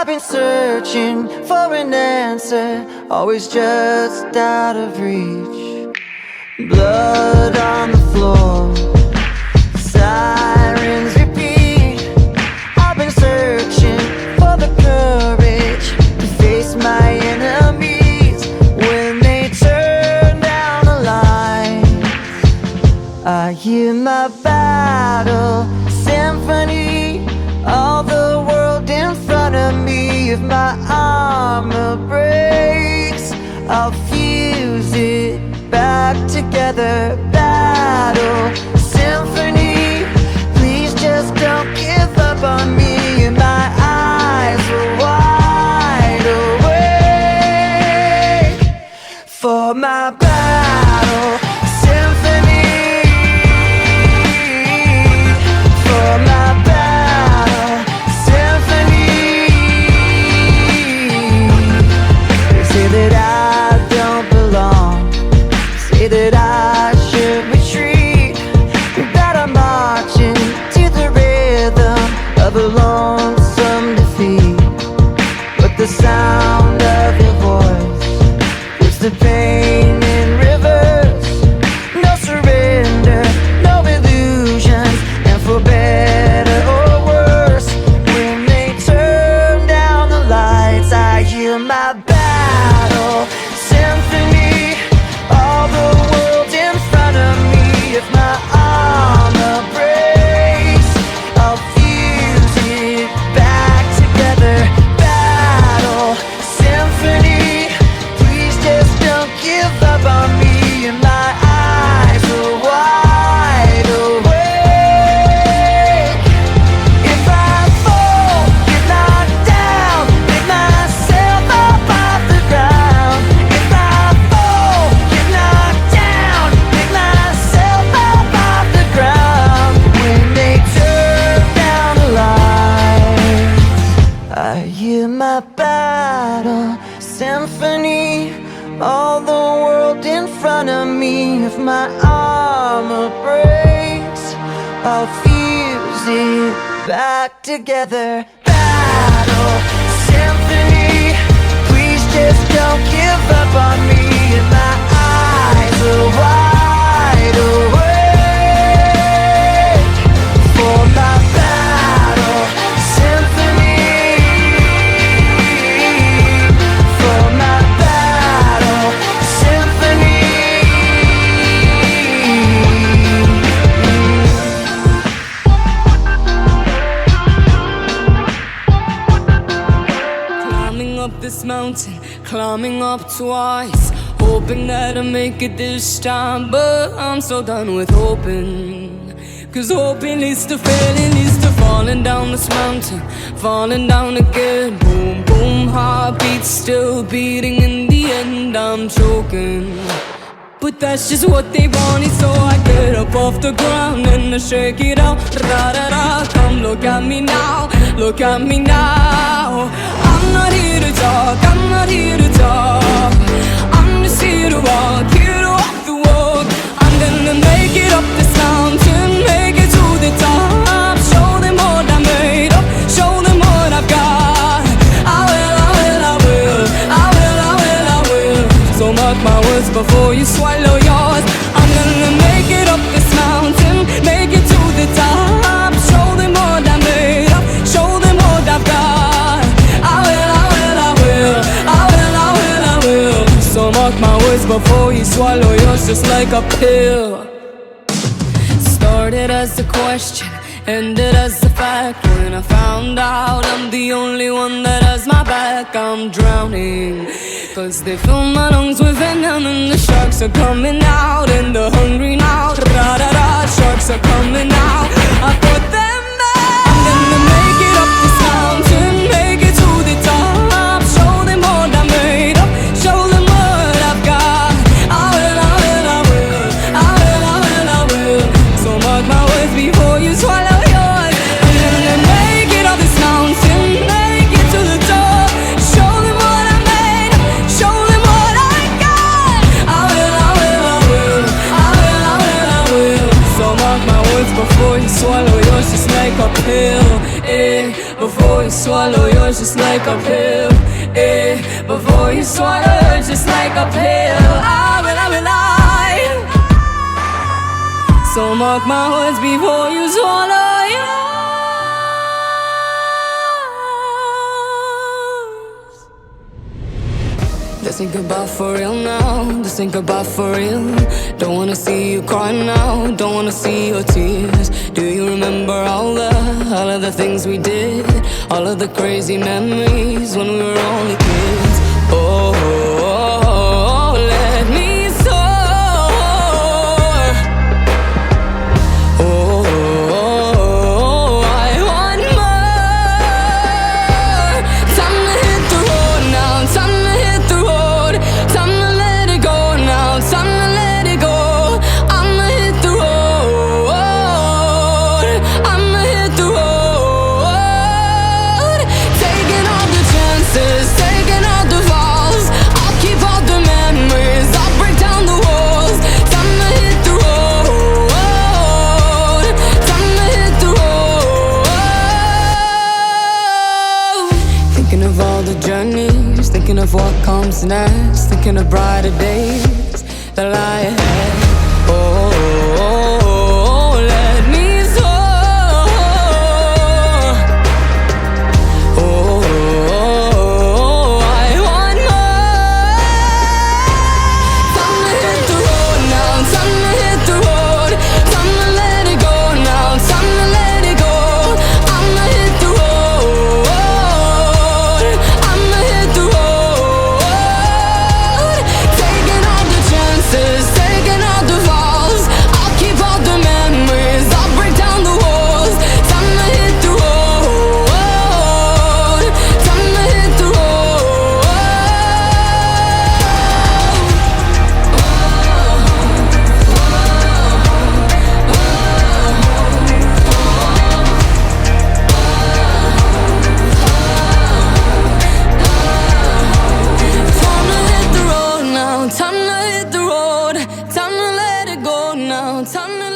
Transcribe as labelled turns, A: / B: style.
A: I've been searching for an answer, always just out of reach. Blood on the floor, sirens repeat. I've been searching for the courage to face my enemies when they turn down the lights. I hear my battle symphony, all the world in front of me. If my armor breaks, I'll fuse it back together. Battle symphony, please just don't give up on me. And my eyes are wide awake for my battle symphony, for my battle symphony. They say that I don't belong, say that I should retreat, that I'm marching to the rhythm of a lonesome defeat. But the sound of your voice puts the pain in reverse. No surrender, no illusions, and for better or worse, when they turn down the lights, I hear my battle symphony, all the world in front of me. If my armor breaks, I'll fuse it back together. Battle symphony, please just don't give up on me. And my eyes are wide awake. If I fall, get knocked down, pick myself up off the ground. If I fall, get knocked down, pick myself up off the ground. When they turn down the lights, I hear my battle symphony, all the world in front of me. If my armor breaks, I'll fuse it back together. Battle symphony, please just don't give up on me. And my eyes are wide awake for my battle symphony, for my battle symphony.
B: Climbing up this mountain, climbing up twice, hoping that I make it this time. But I'm so done with hoping, 'cause hoping leads to failing, leads to falling down this mountain, falling down again. Boom, boom, heartbeat still beating. In the end I'm choking, but that's just what they wanted. So I get up off the ground and I shake it out. Ra-da-da, come look at me now, look at me now. I'm not here to talk, I'm not here to talk, I'm just here to walk the walk. I'm gonna make it up this mountain, make it to the top. Show them what I made up, show them what I've got. I will, I will, I will, I will, I will, I will. So mark my words before you swallow yours. I'm gonna make it up this mountain, make it to the top. Show them what I made up, show them what I've got. I will, I will, I will, I will, I will, I will. So mark my words before you swallow yours, just like a pill. Started as a question, ended as a fact. When I found out I'm the only one that has my back, I'm drowning, 'cause they fill my lungs with venom. And the sharks are coming out, and they're hungry now. Ra-da-da, sharks are coming out, I put them back. I'm gonna make it up this mountain, make it to the top. Show them what I made up, show them what I've got. I will, I will, I will, I will, I will, I will. So mark my words before you swallow yours. I'm gonna make it up this mountain, make it to the top. Show them what I made up, show them what I got. I will, I will, I will, before you swallow yours just like a pill. Before you swallow yours just like a pill. I will lie. So mark my words before you swallow yours. This ain't goodbye for real now. This ain't goodbye for real. Don't wanna see you cry now. Don't wanna see your tears. Do you remember all of the things we did? All of the crazy memories when we were only kids. Oh, let me soar. Oh, I want more. Time to hit the road now. Time to hit the road. Time to let it go now. Time to let it go. I'ma hit the road. I'ma hit the road. Taking all the chances, taking all the falls. I'll keep all the memories. I'll break down the walls. Time to hit the road. Time to hit the road. Thinking of all the journeys, thinking of what comes next, thinking of brighter days that lie ahead. Oh, let me soar. Oh, I want more. Time to hit the road now. Time to hit the road. Time to let it go now. Time to let it go. I'ma hit the road. I'ma hit the road. Taking all the chances, taking all the falls. I'll keep all the memories. I'll break down the walls. Time to hit the road. Time to hit the road. Time to hit the road now. Time to hit the road. Time to let it go now. Time to